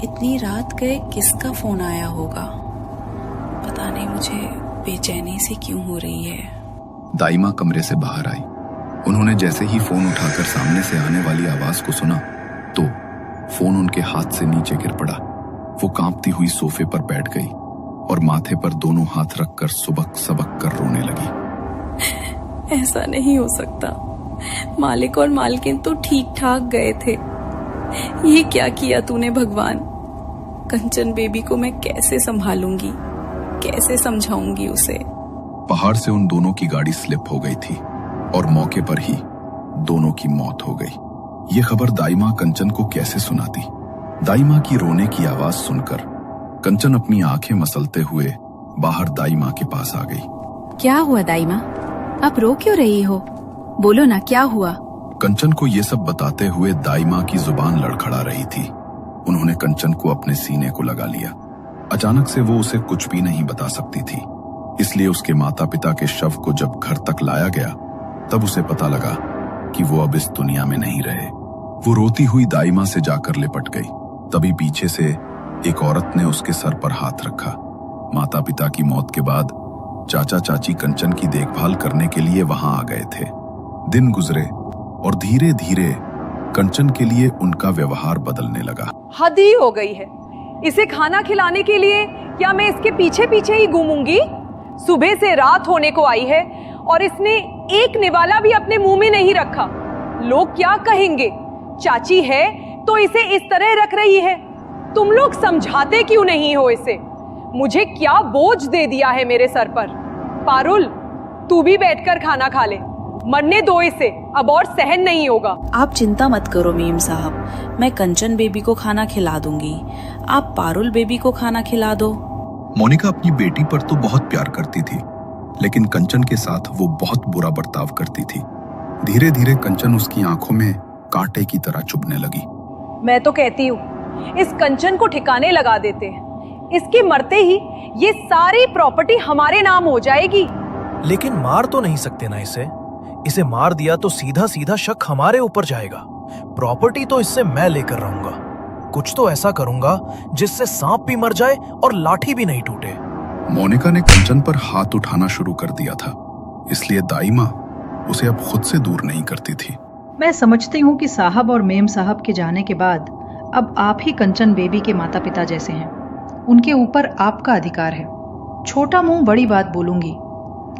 इतनी रात गए किसका फोन आया होगा? पता नहीं मुझे बेचैनी सी क्यों हो रही है। दाइमा कमरे से बाहर आई। उन्होंने जैसे ही फोन उठाकर सामने से आने वाली आवाज को सुना तो फोन उनके हाथ से नीचे गिर पड़ा। वो कांपती हुई सोफे पर बैठ गई और माथे पर दोनों हाथ रखकर सुबक सबक कर रोने लगी। ऐसा नहीं हो सकता, मालिक और मालकिन तो ठीक ठाक गए थे। ये क्या किया तूने भगवान? कंचन बेबी को मैं कैसे संभालूंगी, कैसे समझाऊंगी उसे? पहाड़ से उन दोनों की गाड़ी स्लिप हो गई थी और मौके पर ही दोनों की मौत हो गई। ये खबर दाइमा कंचन को कैसे सुनाती? दाइमा की रोने की आवाज सुनकर कंचन अपनी आंखें मसलते हुए बाहर दाइमा के पास आ गई। क्या हुआ दाइमा? आप रो क्यों रही हो? बोलो ना, क्या हुआ? कंचन को ये सब बताते हुए दाइमा की जुबान लड़खड़ा रही थी। उन्होंने कंचन को अपने सीने को लगा लिया। अचानक से वो उसे कुछ भी नहीं बता सकती थी, इसलिए उसके माता पिता के शव को जब घर तक लाया गया तब उसे पता लगा कि वो अब इस दुनिया में नहीं रहे। वो रोती हुई दाइमा से जाकर लिपट गई। तभी पीछे से एक औरत ने उसके सर पर हाथ रखा। माता पिता की मौत के बाद चाचा चाची कंचन की देखभाल करने के लिए वहां आ गए थे। दिन गुजरे और धीरे धीरे कंचन के लिए उनका व्यवहार बदलने लगा। हद ही हो गई है। इसे खाना खिलाने के लिए क्या मैं इसके पीछे पीछे ही घूमूंगी? सुबह से रात होने को आई है और इसने एक निवाला भी अपने मुंह में नहीं रखा। लोग क्या कहेंगे? चाची है तो इसे इस तरह रख रही है। तुम लोग समझाते क्यों नहीं हो इसे? मुझे क्या बोझ दे दिया है मेरे सर पर। पारुल, तू भी बैठकर खाना खा ले। मरने दो इसे, अब और सहन नहीं होगा। आप चिंता मत करो मीम साहब, मैं कंचन बेबी को खाना खिला दूंगी। आप पारुल बेबी को खाना खिला दो। मोनिका अपनी बेटी पर तो बहुत प्यार करती थी, लेकिन कंचन के साथ वो बहुत बुरा बर्ताव करती थी। धीरे धीरे कंचन उसकी आंखों में कांटे की तरह चुभने लगी। मैं तो कहती हूँ इस कंचन को ठिकाने लगा देते हैं। इसके मरते ही ये सारी प्रॉपर्टी हमारे नाम हो जाएगी। लेकिन मार तो नहीं सकते ना इसे। इसे मार दिया तो सीधा सीधा शक हमारे ऊपर जाएगा। प्रॉपर्टी तो इससे मैं लेकर रहूंगा। कुछ तो ऐसा करूंगा जिससे सांप भी मर जाए और लाठी भी नहीं टूटे। मोनिका ने कंचन पर हाथ उठाना शुरू कर दिया था, इसलिए दाइमा उसे अब खुद से दूर नहीं करती थी। मैं समझती हूँ कि साहब और मेम साहब के जाने के बाद अब आप ही कंचन बेबी के माता पिता जैसे हैं। उनके ऊपर आपका अधिकार है। छोटा मुंह बड़ी बात बोलूंगी,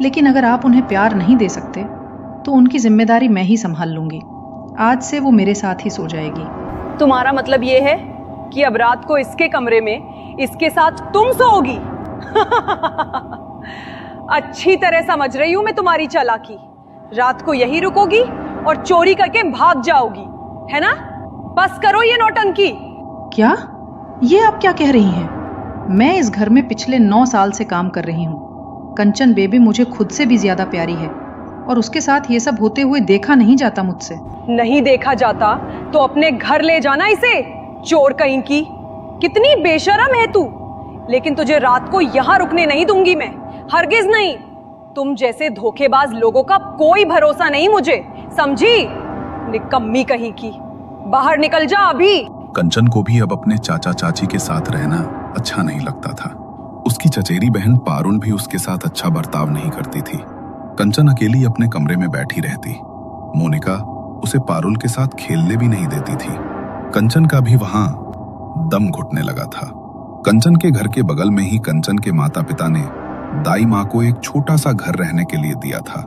लेकिन अगर आप उन्हें प्यार नहीं दे सकते तो उनकी जिम्मेदारी मैं ही संभाल लूंगी। आज से वो मेरे साथ ही सो जाएगी। तुम्हारा मतलब ये है कि अब रात को इसके कमरे में इसके साथ तुम सोओगी? अच्छी तरह समझ रही हूं मैं तुम्हारी चालाकी। रात को यही रुकोगी और चोरी करके भाग जाओगी, है ना? बस करो ये नौटंकी। क्या? ये आप क्या कह रही हैं? मैं इस घर में पिछले 9 साल से काम कर रही हूँ। कंचन बेबी मुझे खुद से भी ज्यादा प्यारी है और उसके साथ ये सब होते हुए देखा नहीं जाता मुझसे। नहीं देखा जाता तो अपने घर ले जाना इसे, चोर कहीं की। कितनी बेशरम है तू। लेकिन तुझे रात को यहाँ रुकने नहीं दूंगी मैं, हरगिज नहीं। तुम जैसे धोखेबाज लोगों का कोई भरोसा नहीं मुझे, समझी? निकम्मी कहीं की। बाहर निकल जा अभी। कंचन को भी अब अपने चाचा चाची के साथ रहना अच्छा नहीं लगता था। उसकी चचेरी बहन पारुल भी उसके साथ अच्छा बर्ताव नहीं करती थी। कंचन अकेली अपने कमरे में बैठी रहती। मोनिका उसे पारुल के साथ खेलने भी नहीं देती थी। कंचन का भी वहां दम घुटने लगा था। कंचन के घर के बगल में ही कंचन के माता पिता ने दाई माँ को एक छोटा सा घर रहने के लिए दिया था।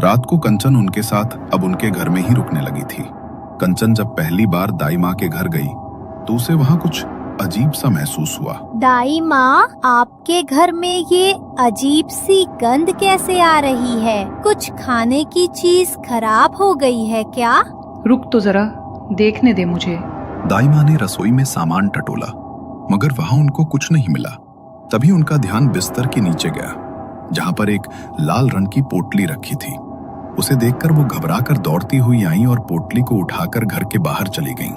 रात को कंचन उनके साथ अब उनके घर में ही रुकने लगी थी। कंचन जब पहली बार दाई माँ के घर गई तो उसे वहाँ कुछ अजीब सा महसूस हुआ। दाई माँ, आपके घर में ये अजीब सी गंध कैसे आ रही है? कुछ खाने की चीज खराब हो गई है क्या? रुक तो जरा, देखने दे मुझे। दाई माँ ने रसोई में सामान टटोला, मगर वहाँ उनको कुछ नहीं मिला। तभी उनका ध्यान बिस्तर के नीचे गया, जहाँ पर एक लाल रंग की पोटली रखी थी। उसे देखकर वो घबराकर दौड़ती हुई आई और पोटली को उठाकर घर के बाहर चली गईं।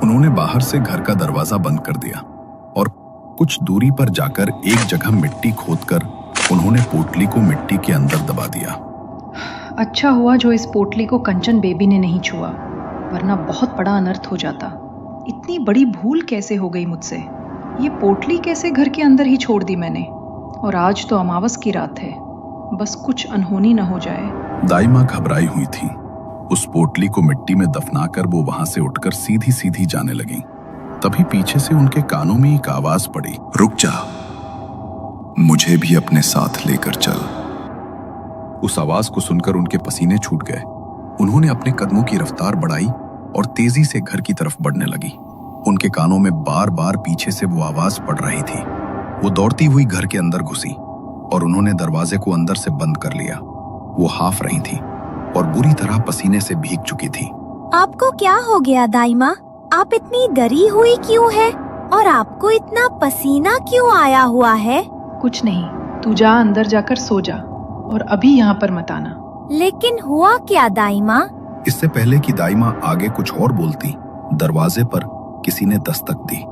उन्होंने बाहर से घर का दरवाजा बंद कर दिया और कुछ दूरी पर जाकर एक जगह मिट्टी खोदकर उन्होंने पोटली को मिट्टी के अंदर दबा दिया। अच्छा हुआ जो इस पोटली को कंचन बेबी ने नहीं छुआ, वरना बहुत बड़ा अनर्थ हो जाता। इतनी बड़ी भूल कैसे हो गई मुझसे? ये पोटली कैसे घर के अंदर ही छोड़ दी मैंने? और आज तो अमावस की रात है, बस कुछ अनहोनी न हो जाए। दाइमा घबराई हुई थी। उस पोटली को मिट्टी में दफनाकर वो वहां से उठकर सीधी सीधी जाने लगी। तभी पीछे से उनके कानों में एक आवाज पड़ी, रुक जा, मुझे भी अपने साथ लेकर चल। उस आवाज को सुनकर उनके पसीने छूट गए। उन्होंने अपने कदमों की रफ्तार बढ़ाई और तेजी से घर की तरफ बढ़ने लगी। उनके कानों में बार बार पीछे से वो आवाज पड़ रही थी। वो दौड़ती हुई घर के अंदर घुसी और उन्होंने दरवाजे को अंदर से बंद कर लिया। वो हाफ रही थी और बुरी तरह पसीने से भीग चुकी थी। आपको क्या हो गया दाइमा? आप इतनी डरी हुई क्यों है? और आपको इतना पसीना क्यों आया हुआ है? कुछ नहीं, तू जा अंदर जाकर सो जा और अभी यहाँ पर मत आना। लेकिन हुआ क्या दाइमा? इससे पहले कि दाइमा आगे कुछ और बोलती, दरवाजे पर किसी ने दस्तक दी।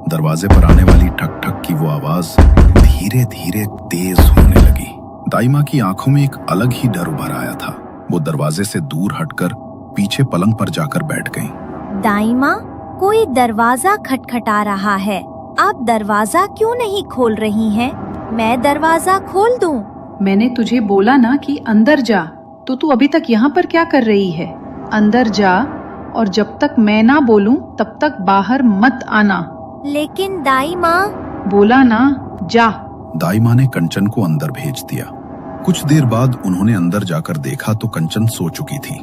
दरवाजे पर आने वाली ठक ठक की वो आवाज धीरे धीरे तेज होने लगी। दाइमा की आंखों में एक अलग ही डर उभर आया था। वो दरवाजे से दूर हटकर पीछे पलंग पर जाकर बैठ गई। दाइमा, कोई दरवाजा खटखटा रहा है। आप दरवाजा क्यों नहीं खोल रही हैं? मैं दरवाजा खोल दूं? मैंने तुझे बोला ना कि अंदर जा, तो तू अभी तक यहाँ पर क्या कर रही है? अंदर जा और जब तक मैं ना बोलूं तब तक बाहर मत आना। लेकिन दाइमा। बोला ना, जा। दाइमा ने कंचन को अंदर भेज दिया। कुछ देर बाद उन्होंने अंदर जाकर देखा तो कंचन सो चुकी थी।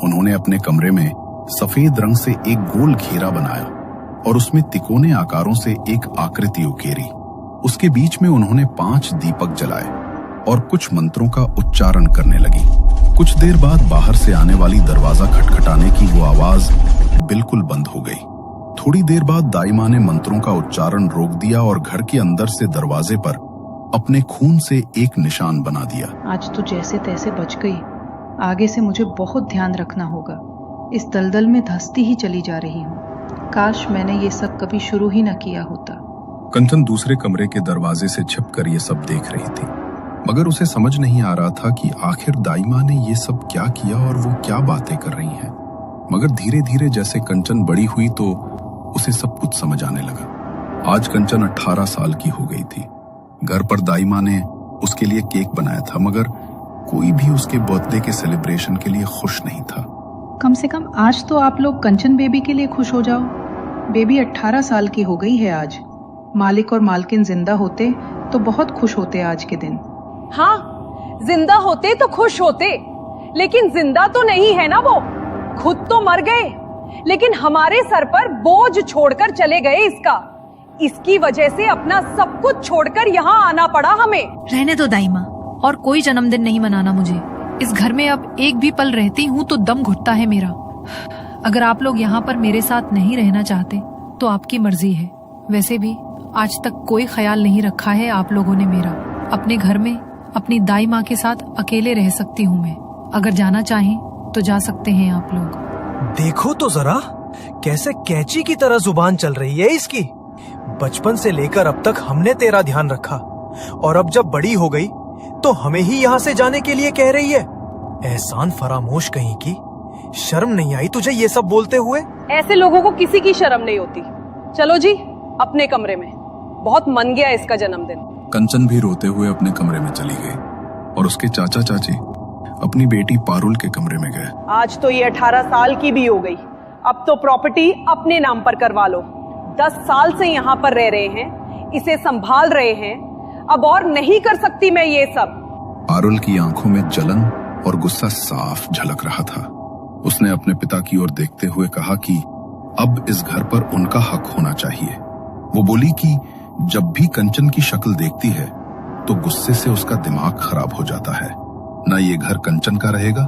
उन्होंने अपने कमरे में सफेद रंग से एक गोल घेरा बनाया और उसमें तिकोने आकारों से एक आकृति उकेरी। उसके बीच में उन्होंने 5 दीपक जलाए और कुछ मंत्रों का उच्चारण करने लगी। कुछ देर बाद बाहर से आने वाली दरवाजा खटखटाने की वो आवाज बिल्कुल बंद हो गई। थोड़ी देर बाद दाइमा ने मंत्रों का उच्चारण रोक दिया और घर के अंदर से दरवाजे पर अपने खून से एक निशान बना दिया। आज तो जैसे तैसे बच गई। आगे से मुझे बहुत ध्यान रखना होगा। इस दलदल में धंसती ही चली जा रही हूँ। काश मैंने ये सब कभी शुरू ही न किया होता। कंचन दूसरे कमरे के दरवाजे से छिपकर ये सब देख रही थी, मगर उसे समझ नहीं आ रहा था कि आखिर दाइमा ने ये सब क्या किया और वो क्या बातें कर रही हैं। मगर धीरे धीरे जैसे कंचन बड़ी हुई तो उसे सब कुछ समझ आने लगा। आज कंचन 18 साल की हो गई थी। घर पर दाइमा ने उसके लिए केक बनाया था, मगर कोई भी उसके बर्थडे के सेलिब्रेशन के लिए खुश नहीं था। कम से कम आज तो आप लोग कंचन बेबी के लिए खुश हो जाओ। बेबी 18 साल की हो गई है आज। मालिक और मालकिन जिंदा होते तो बहुत खुश होते आज के दिन। हाँ, जिंदा होते तो खुश होते, लेकिन जिंदा तो नहीं है ना वो। खुद तो मर गए, लेकिन हमारे सर पर बोझ छोड़कर चले गए इसकी वजह से अपना सब कुछ छोड़कर यहाँ आना पड़ा हमें। रहने दो दाइमा, और कोई जन्मदिन नहीं मनाना मुझे। इस घर में अब एक भी पल रहती हूँ तो दम घुटता है मेरा। अगर आप लोग यहाँ पर मेरे साथ नहीं रहना चाहते तो आपकी मर्जी है। वैसे भी आज तक कोई ख्याल नहीं रखा है आप लोगों ने मेरा। अपने घर में अपनी दाई माँ के साथ अकेले रह सकती हूँ मैं। अगर जाना चाहें तो जा सकते हैं आप लोग। देखो तो जरा कैसे कैंची की तरह जुबान चल रही है इसकी। बचपन से लेकर अब तक हमने तेरा ध्यान रखा, और अब जब बड़ी हो गई तो हमें ही यहाँ से जाने के लिए कह रही है। एहसान फरामोश कहीं की। शर्म नहीं आई तुझे ये सब बोलते हुए? ऐसे लोगों को किसी की शर्म नहीं होती। चलो जी अपने कमरे में, बहुत मन गया इसका जन्मदिन। कंचन भी रोते हुए अपने कमरे में चली गई और उसके चाचा चाची अपनी बेटी पारुल के कमरे में गए। आज तो ये 18 साल की भी हो गई। अब तो प्रॉपर्टी अपने नाम पर करवा लो। 10 साल से यहाँ पर रह रहे हैं, इसे संभाल रहे हैं। अब और नहीं कर सकती मैं ये सब। पारुल की आंखों में जलन और गुस्सा साफ झलक रहा था। उसने अपने पिता की ओर देखते हुए कहा कि अब इस घर पर उनका हक होना चाहिए। वो बोली कि जब भी कंचन की शक्ल देखती है तो गुस्से से उसका दिमाग खराब हो जाता है। ना ये घर कंचन का रहेगा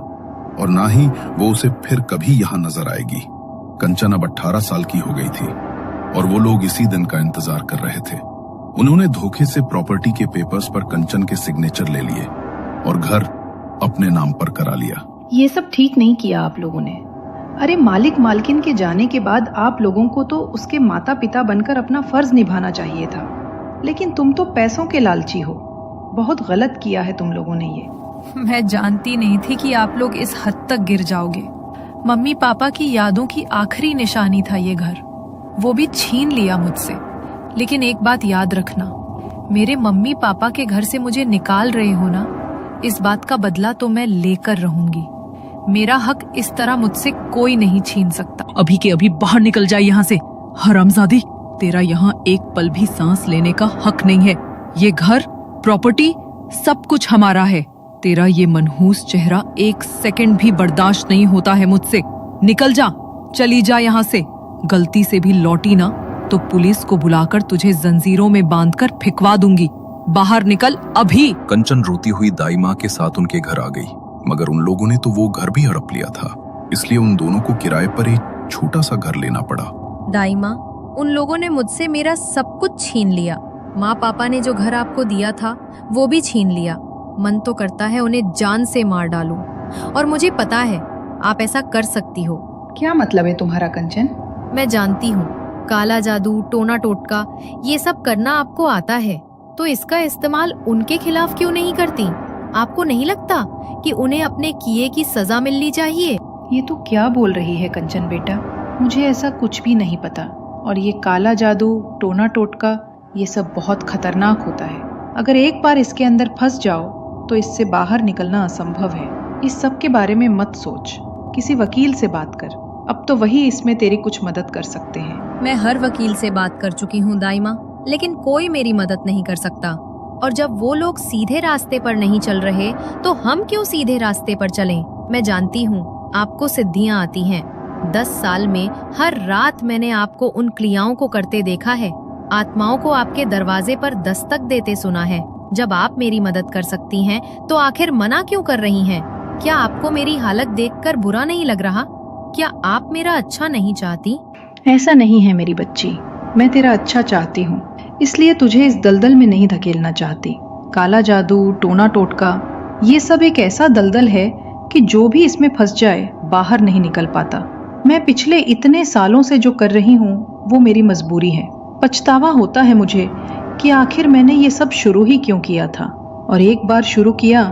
और ना ही वो उसे फिर कभी यहाँ नजर आएगी। कंचन अब 18 साल की हो गई थी और वो लोग इसी दिन का इंतजार कर रहे थे। उन्होंने धोखे से प्रॉपर्टी के पेपर्स पर कंचन के सिग्नेचर ले लिए और घर अपने नाम पर करा लिया। ये सब ठीक नहीं किया आप लोगों ने। अरे मालिक मालकिन के जाने के बाद आप लोगों को तो उसके माता पिता बनकर अपना फर्ज निभाना चाहिए था, लेकिन तुम तो पैसों के लालची हो। बहुत गलत किया है तुम लोगों ने ये। मैं जानती नहीं थी कि आप लोग इस हद तक गिर जाओगे। मम्मी पापा की यादों की आखिरी निशानी था ये घर, वो भी छीन लिया मुझसे। लेकिन एक बात याद रखना, मेरे मम्मी पापा के घर से मुझे निकाल रहे हो ना, इस बात का बदला तो मैं लेकर रहूंगी। मेरा हक इस तरह मुझसे कोई नहीं छीन सकता। अभी के अभी बाहर निकल जाए यहाँ से, हरामजादी। तेरा यहाँ एक पल भी सांस लेने का हक नहीं है। ये घर, प्रॉपर्टी, सब कुछ हमारा है। तेरा ये मनहूस चेहरा एक सेकंड भी बर्दाश्त नहीं होता है मुझसे। निकल जा, चली जा यहाँ से। गलती से भी लौटी ना तो पुलिस को बुलाकर तुझे जंजीरों में बांधकर फिकवा दूंगी। बाहर निकल अभी। कंचन रोती हुई दाई माँ के साथ उनके घर आ गई, मगर उन लोगों ने तो वो घर भी हड़प लिया था, इसलिए उन दोनों को किराए पर एक छोटा सा घर लेना पड़ा। दाई माँ, उन लोगों ने मुझसे मेरा सब कुछ छीन लिया। माँ पापा ने जो घर आपको दिया था वो भी छीन लिया। मन तो करता है उन्हें जान से मार डालूं, और मुझे पता है आप ऐसा कर सकती हो। क्या मतलब है तुम्हारा कंचन? मैं जानती हूँ काला जादू, टोना टोटका ये सब करना आपको आता है, तो इसका इस्तेमाल उनके खिलाफ क्यों नहीं करती? आपको नहीं लगता कि उन्हें अपने किए की सजा मिलनी चाहिए? ये तो क्या बोल रही है कंचन बेटा? मुझे ऐसा कुछ भी नहीं पता। और ये काला जादू, टोना टोटका, ये सब बहुत खतरनाक होता है। अगर एक बार इसके अंदर फंस जाओ तो इससे बाहर निकलना असंभव है। इस सब के बारे में मत सोच, किसी वकील से बात कर। अब तो वही इसमें तेरी कुछ मदद कर सकते हैं। मैं हर वकील से बात कर चुकी हूँ दाई माँ, लेकिन कोई मेरी मदद नहीं कर सकता। और जब वो लोग सीधे रास्ते पर नहीं चल रहे तो हम क्यों सीधे रास्ते पर चलें? मैं जानती हूँ आपको सिद्धियाँ आती हैं। 10 साल में हर रात मैंने आपको उन क्रियाओं को करते देखा है। आत्माओं को आपके दरवाजे पर दस्तक देते सुना है। जब आप मेरी मदद कर सकती हैं तो आखिर मना क्यों कर रही हैं? क्या आपको मेरी हालत देखकर बुरा नहीं लग रहा? क्या आप मेरा अच्छा नहीं चाहती? ऐसा नहीं है मेरी बच्ची, मैं तेरा अच्छा चाहती हूँ, इसलिए तुझे इस दलदल में नहीं धकेलना चाहती। काला जादू, टोना टोटका, ये सब एक ऐसा दलदल है कि जो भी इसमें फंस जाए बाहर नहीं निकल पाता। मैं पिछले इतने सालों से जो कर रही हूँ वो मेरी मजबूरी है। पछतावा होता है मुझे कि आखिर मैंने ये सब शुरू ही क्यों किया था, और एक बार शुरू किया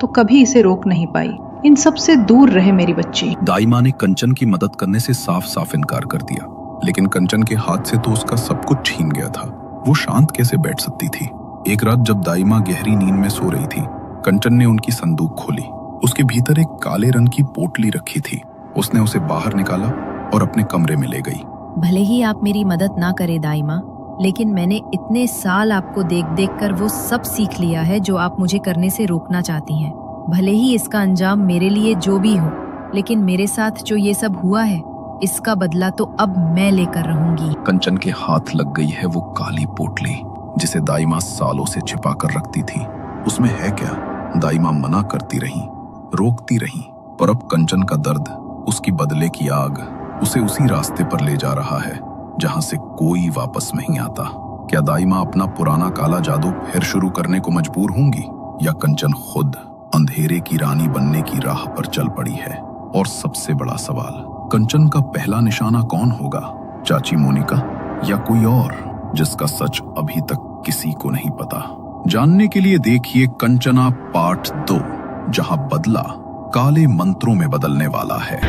तो कभी इसे रोक नहीं पाई। इन सब से दूर रहे मेरी बच्ची। दाई माँ ने कंचन की मदद करने से साफ साफ इनकार कर दिया, लेकिन कंचन के हाथ से तो उसका सब कुछ छीन गया था। वो शांत कैसे बैठ सकती थी? एक रात जब दाई माँ गहरी नींद में सो रही थी, कंचन ने उनकी संदूक खोली। उसके भीतर एक काले रंग की पोटली रखी थी। उसने उसे बाहर निकाला और अपने कमरे में ले गई। भले ही आप मेरी मदद ना करे दाई माँ, लेकिन मैंने इतने साल आपको देख देख कर वो सब सीख लिया है जो आप मुझे करने से रोकना चाहती हैं। भले ही इसका अंजाम मेरे लिए जो भी हो, लेकिन मेरे साथ जो ये सब हुआ है इसका बदला तो अब मैं लेकर रहूंगी। कंचन के हाथ लग गई है वो काली पोटली जिसे दाई माँ सालों से छिपा कर रखती थी। उसमें है क्या? दाई माँ मना करती रही, रोकती रही, पर अब कंचन का दर्द, उसकी बदले की आग उसे उसी रास्ते पर ले जा रहा है जहां से कोई वापस नहीं आता। क्या दाई माँ अपना पुराना काला जादू फिर शुरू करने को मजबूर होंगी, या कंचन खुद अंधेरे की रानी बनने की राह पर चल पड़ी है? और सबसे बड़ा सवाल, कंचन का पहला निशाना कौन होगा? चाची मोनिका या कोई और जिसका सच अभी तक किसी को नहीं पता? जानने के लिए देखिए कंचना पार्ट 2, जहां बदला काले मंत्रों में बदलने वाला है।